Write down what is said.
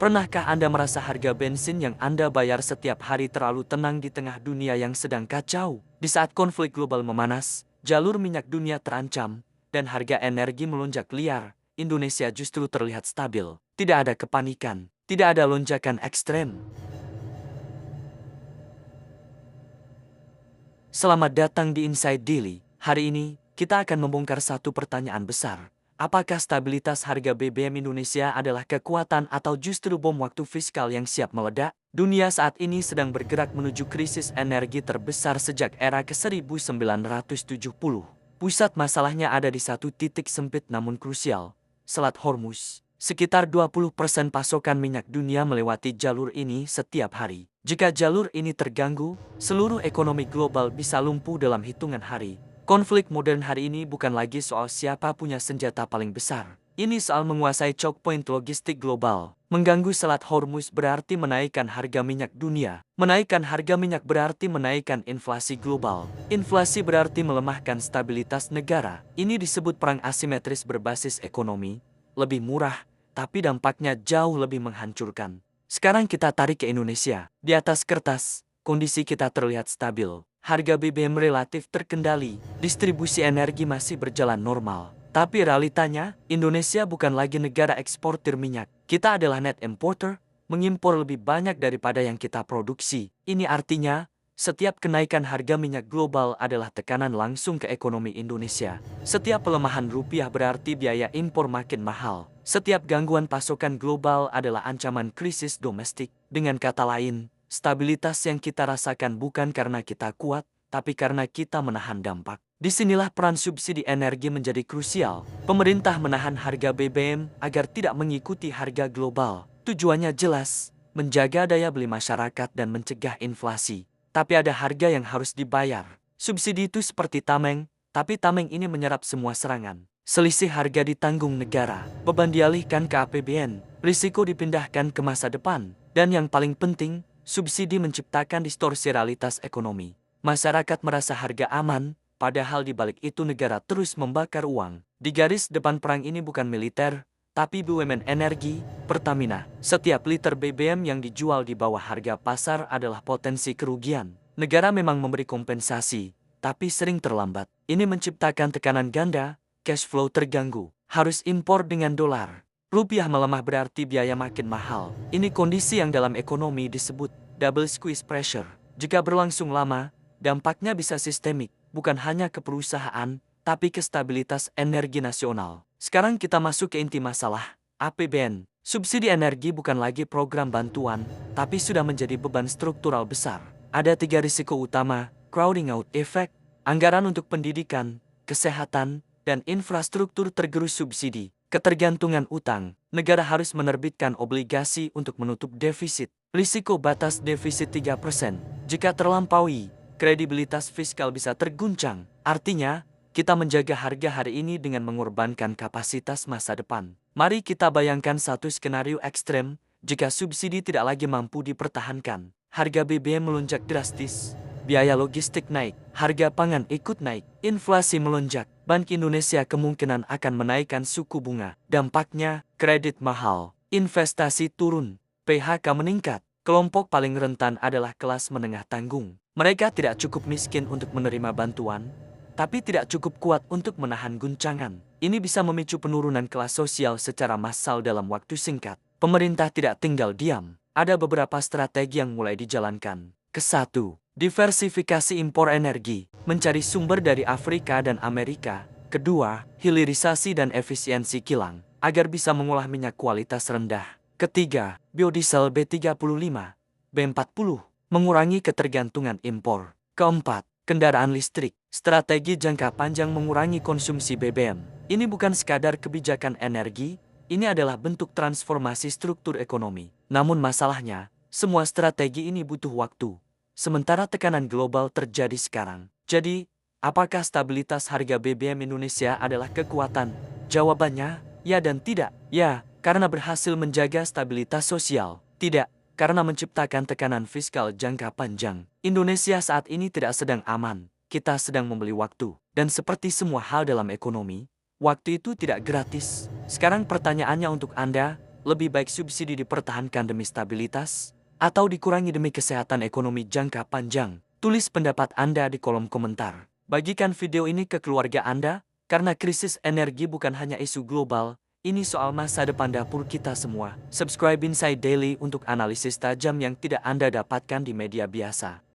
Pernahkah Anda merasa harga bensin yang Anda bayar setiap hari terlalu tenang di tengah dunia yang sedang kacau? Di saat konflik global memanas, jalur minyak dunia terancam, dan harga energi melonjak liar, Indonesia justru terlihat stabil. Tidak ada kepanikan, tidak ada lonjakan ekstrem. Selamat datang di Inside Daily. Hari ini, kita akan membongkar satu pertanyaan besar. Apakah stabilitas harga BBM Indonesia adalah kekuatan atau justru bom waktu fiskal yang siap meledak? Dunia saat ini sedang bergerak menuju krisis energi terbesar sejak era ke-1970. Pusat masalahnya ada di satu titik sempit namun krusial, Selat Hormuz. Sekitar 20% pasokan minyak dunia melewati jalur ini setiap hari. Jika jalur ini terganggu, seluruh ekonomi global bisa lumpuh dalam hitungan hari. Konflik modern hari ini bukan lagi soal siapa punya senjata paling besar. Ini soal menguasai choke point logistik global. Mengganggu Selat Hormuz berarti menaikkan harga minyak dunia. Menaikkan harga minyak berarti menaikkan inflasi global. Inflasi berarti melemahkan stabilitas negara. Ini disebut perang asimetris berbasis ekonomi. Lebih murah, tapi dampaknya jauh lebih menghancurkan. Sekarang kita tarik ke Indonesia. Di atas kertas, kondisi kita terlihat stabil. Harga BBM relatif terkendali, distribusi energi masih berjalan normal. Tapi realitanya, Indonesia bukan lagi negara eksportir minyak. Kita adalah net importer, mengimpor lebih banyak daripada yang kita produksi. Ini artinya, setiap kenaikan harga minyak global adalah tekanan langsung ke ekonomi Indonesia. Setiap pelemahan rupiah berarti biaya impor makin mahal. Setiap gangguan pasokan global adalah ancaman krisis domestik. Dengan kata lain, stabilitas yang kita rasakan bukan karena kita kuat, tapi karena kita menahan dampak. Disinilah peran subsidi energi menjadi krusial. Pemerintah menahan harga BBM agar tidak mengikuti harga global. Tujuannya jelas, menjaga daya beli masyarakat dan mencegah inflasi. Tapi ada harga yang harus dibayar. Subsidi itu seperti tameng, tapi tameng ini menyerap semua serangan. Selisih harga ditanggung negara, beban dialihkan ke APBN, risiko dipindahkan ke masa depan, dan yang paling penting, subsidi menciptakan distorsi realitas ekonomi. Masyarakat merasa harga aman, padahal di balik itu negara terus membakar uang. Di garis depan perang ini bukan militer, tapi BUMN energi, Pertamina. Setiap liter BBM yang dijual di bawah harga pasar adalah potensi kerugian. Negara memang memberi kompensasi, tapi sering terlambat. Ini menciptakan tekanan ganda, cash flow terganggu, harus impor dengan dolar. Rupiah melemah berarti biaya makin mahal. Ini kondisi yang dalam ekonomi disebut double squeeze pressure. Jika berlangsung lama, dampaknya bisa sistemik, bukan hanya ke perusahaan, tapi ke stabilitas energi nasional. Sekarang kita masuk ke inti masalah, APBN. Subsidi energi bukan lagi program bantuan, tapi sudah menjadi beban struktural besar. Ada 3 risiko utama, crowding out effect, anggaran untuk pendidikan, kesehatan, dan infrastruktur tergerus subsidi. Ketergantungan utang, negara harus menerbitkan obligasi untuk menutup defisit. Risiko batas defisit 3%. Jika terlampaui, kredibilitas fiskal bisa terguncang. Artinya, kita menjaga harga hari ini dengan mengorbankan kapasitas masa depan. Mari kita bayangkan satu skenario ekstrem, jika subsidi tidak lagi mampu dipertahankan. Harga BBM melonjak drastis, biaya logistik naik, harga pangan ikut naik, inflasi melonjak. Bank Indonesia kemungkinan akan menaikkan suku bunga. Dampaknya, kredit mahal, investasi turun, PHK meningkat. Kelompok paling rentan adalah kelas menengah tanggung. Mereka tidak cukup miskin untuk menerima bantuan, tapi tidak cukup kuat untuk menahan guncangan. Ini bisa memicu penurunan kelas sosial secara massal dalam waktu singkat. Pemerintah tidak tinggal diam. Ada beberapa strategi yang mulai dijalankan. Ke-1, diversifikasi impor energi, mencari sumber dari Afrika dan Amerika. Kedua, hilirisasi dan efisiensi kilang, agar bisa mengolah minyak kualitas rendah. Ketiga, biodiesel B35, B40, mengurangi ketergantungan impor. Keempat, kendaraan listrik, strategi jangka panjang mengurangi konsumsi BBM. Ini bukan sekadar kebijakan energi, ini adalah bentuk transformasi struktur ekonomi. Namun masalahnya, semua strategi ini butuh waktu. Sementara tekanan global terjadi sekarang. Jadi, apakah stabilitas harga BBM Indonesia adalah kekuatan? Jawabannya, ya dan tidak. Ya, karena berhasil menjaga stabilitas sosial. Tidak, karena menciptakan tekanan fiskal jangka panjang. Indonesia saat ini tidak sedang aman. Kita sedang membeli waktu. Dan seperti semua hal dalam ekonomi, waktu itu tidak gratis. Sekarang pertanyaannya untuk Anda, lebih baik subsidi dipertahankan demi stabilitas, atau dikurangi demi kesehatan ekonomi jangka panjang? Tulis pendapat Anda di kolom komentar. Bagikan video ini ke keluarga Anda, karena krisis energi bukan hanya isu global, ini soal masa depan dapur kita semua. Subscribe Inside Daily untuk analisis tajam yang tidak Anda dapatkan di media biasa.